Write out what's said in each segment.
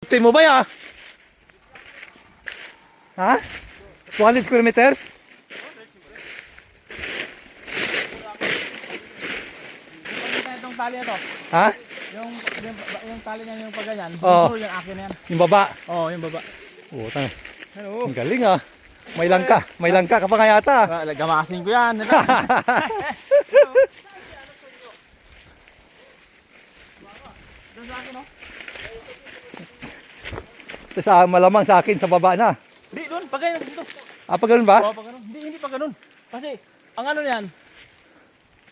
Tingin mo ba ya? Ha? 200 square meters? Itong tali na to. Ha? Yung tali niya yung pagganyan. Oo. Yung akin na yan. Yung baba? Oo, yung baba. Oo, tanga. Hello. Ang galing ah. May langka. May langka ka pa nga yata. Gamasin ko yan. Sa malamang sa akin sa baba na. Hindi, doon. Pag ganyan. Dito. Ah, pa ganun ba? Oo, pag ganun. Hindi pa ganun. Kasi, ang ano yan,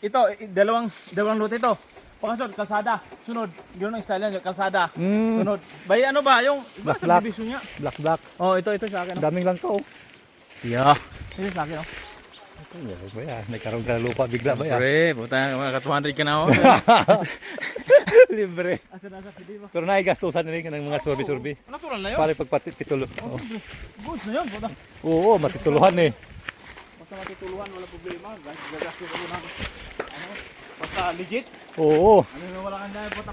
ito, dalawang lote ito. Pagkasunod, kalsada. Sunod, gano'n ang style yan, kalsada. Sunod. Bay, ano ba, yung iba sa division niya. Black. Oh, ito sa akin. Daming langka oh. Yeah. Ito sa akin, oh. Ano ba yan? Nagkaroon ka ng lupa bigla ba yan? Pre, puta, mga 200 ka na, oh. Libre. Asa, hindi ba? Pero naigastusan na rin ka ng mga surbi-surbi. Natural na yun. Para pagpatitulo. Oh. Goods na yun, puta. Oo, matituluhan eh. Basta matituluhan, wala problema. Gagastos ko na. Ano? Basta legit. Oo. Ano na wala kang dahil, puta.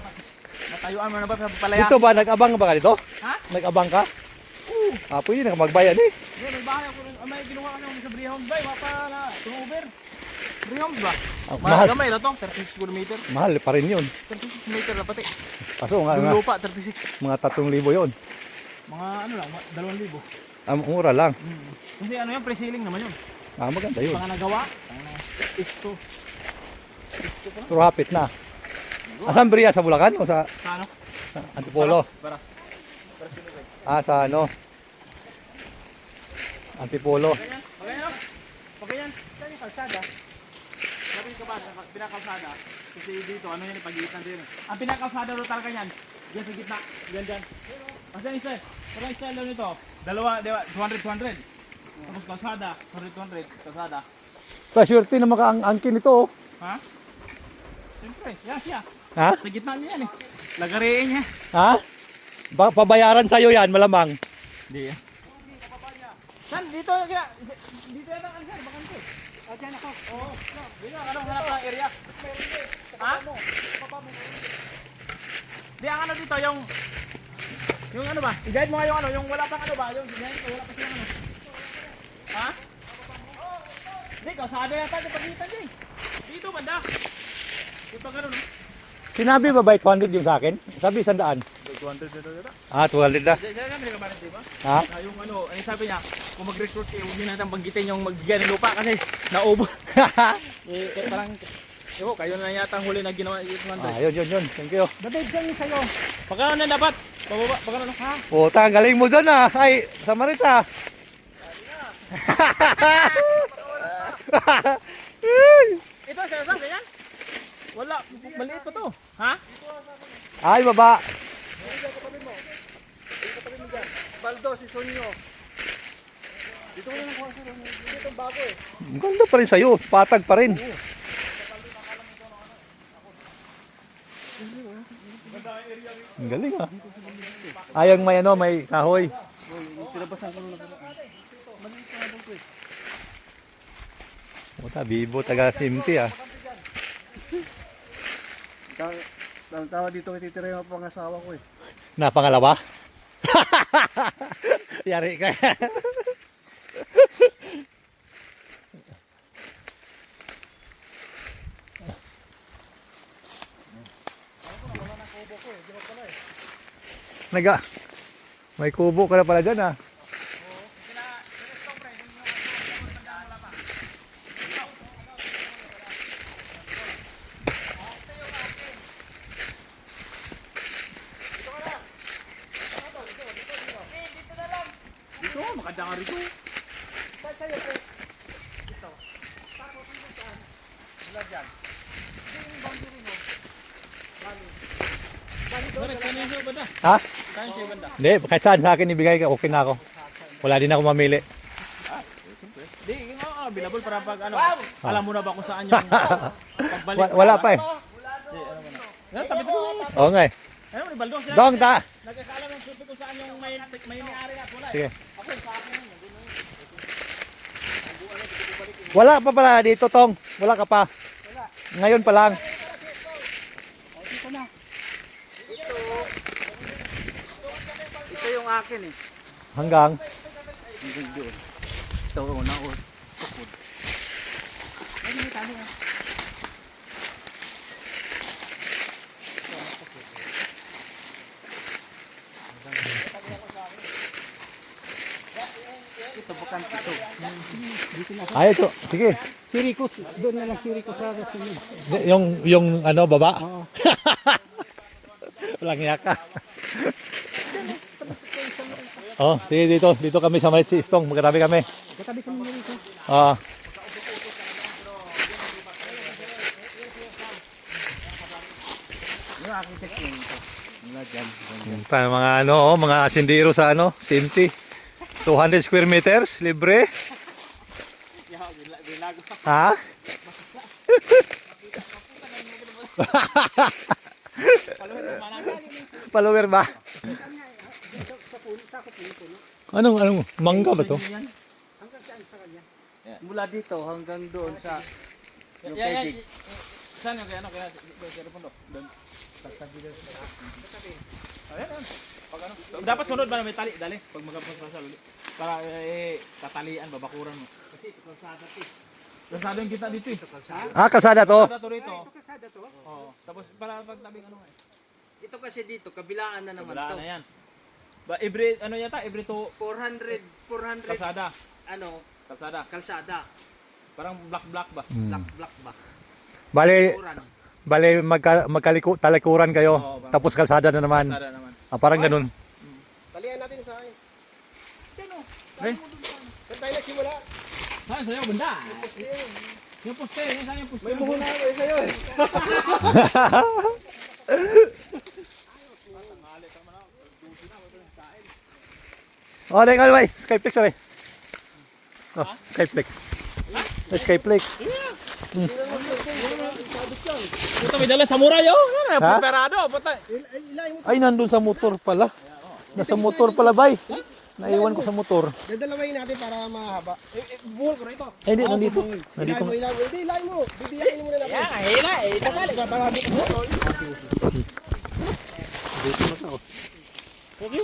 Natayuan mo na ba sa papalaya? Dito ba, nag-abang ba ka dito? Ha? Nag-abang ka? Ah, pwede na ka magbayan eh. May bahay ako, may ginawa kami sa Brihons ba? Mapa na, turnover. Brihons ba? Ah, mahal. Gamay na to, 36 square meter. Mahal pa rin yun. 36 meter na pati. Kaso nga, Yung lupa, 36. mga 3,000 yun. Mga ano lang, 2,000. Ang mura lang. Kasi ano yun, pre-ceiling naman yun. Ah, maganda yun. Mga nagawa, isto. Pero hapit na. Asan Bria? Sa Bulacan o sa Sa ano? Antipolo? Baras. Ah, sa ano? Antipolo. Pagganyan. Saan yung kalsada? Sabi ka ba, sa pinakalsada? Kasi dito, ano yan, pag-iitan din eh. Ang pinakalsada ro talaga yan. Diyan sa gitna. Diyan. Kasi yung style. Pero yung style nito, dalawa, diba, 200. Tapos kalsada, 200, kalsada. Paswerte na makaangkin ito oh. Ha? Siyempre, yan siya. Ha? Sa gitna niya yan eh. Lagariin niya. Ha? Pabayaran sa'yo yan, malamang. Hindi yan. San? Dito yan ang ano sir, bakante. Diyan ako. Oo. Dito, anong hanap ng area? Ha? Di, ang ano dito, yung ano ba? I-guide mo nga yung ano, yung wala pang ano ba? Yung wala pa silang ano. Ha? Di, kalsada yata, di pagitan di. Dito, banda. Dito ganun, no? Sinabi ba ba 200 yung sa akin? Sabi 100. 200 dito yata. Ah, 200 na. Diyan kami nagkabalan, di ba? Ha? Yung ano sabi niya, kung mag-recruit kayo, huwag nyo natin banggitin yung magbigay ng lupa kasi naubo. Parang, kayo na yata ang huli na ginawa yung 200. Ah, yun. Thank you. Babed dyan yung sa'yo. Pagkano na dapat? Pababa, pagkano na? Ha? Oh, galing mo doon ah. Ay, Samarita. Ito, sasang, ganyan? Wala, maliit pa to. Ha? Ay, baba. Baldo, si Sonyo. Dito ko na nakuha sa'yo. Dito ang bago eh. Ang ganda pa rin sa'yo. Patag pa rin. Ang galing ah. Ayang may ano, may kahoy. Pinabasan ko na Puta, bibo, taga simti ah. Ang tawa dito ititira yung pangasawa ko eh. Na pangalawa? Yari ka. May kubo ka na pala dyan ah. Dito, makanda nga rito. Ha? Kain siya banda. Hindi, kahit saan sa akin ibigay ka, okay na ako. Wala din ako mamili. Di, available para pag ano. Alam mo na ba kung saan yung pagbalik? Wala pa eh. Yan, tabi ko. Oo nga eh. Ayun, ni Baldo. Dong, ta! Nagkakala ng suti kung saan yung may-ari at wala eh. Sige. Ako, sa akin. Wala pa pala dito, Tong. Wala ka pa. Ngayon pa lang. Dito na. yung akin eh. Hanggang. Hanggang doon. Ito, una o. Tukod. Ito, bukan ito. Ay, ito. Sige. Si Rico, doon na lang si Rico sa sunod. Yung ano, baba? Oo. Walang yaka. Oh, sige dito. Dito kami sa Malit si Istong. Magkatabi kami. Katabi kami ni Rico. Ah. Yung architect yun. Wala dyan. Pa, mga ano, oh, mga sindiro sa ano, Sinti. 200 square meters, libre. Ha? Follower ba? Anong mangga ba to? Mula dito hanggang doon sa yung Yan, pwede. saan yung kaya Pundo? Doon. Ayan. Pag ano, dapat sunod ba na may tali? Dali, pag magpapasal ulit. Para tatalian, babakuran mo. Kasi kalsada to. Kalsada yung kita dito eh. Ah, kalsada to. Kalsada to rito. Kasada to. Oo. Tapos para pagtabing ano eh. Ito kasi dito, kabilaan na naman Wala to. na yan. Ba, every, ano yata? Every to 400 kalsada. ano, Kalsada. kalsada. Parang black ba? Black ba? Bale, Kuran. bale talikuran kayo. Oo, bang- Tapos kalsada na naman. Kalsada naman. Ah, parang ganun. Talian natin sa akin. Eh, Saan tayo nagsimula? saan sa'yo? Banda. Yung poste. Yung saan yung poste? May buhuna ako sa'yo eh. Oh, dahil ka naman. Skyflex na rin. Oh, Skyflex. Skyflex. Ito may dala samurai oh. Ha? Preparado. Puta. Ay, nandun sa motor pala. Nasa motor pala, bay. Naiwan ko sa motor. Dadalawin natin para mahaba. Buhol ko rito. Ay, hindi, nandito. Nandito. Ilahin mo. Hindi, ilahin mo. Bibiyakin mo na natin. Yan, hila eh. Para dito. Dito na ako. Okay,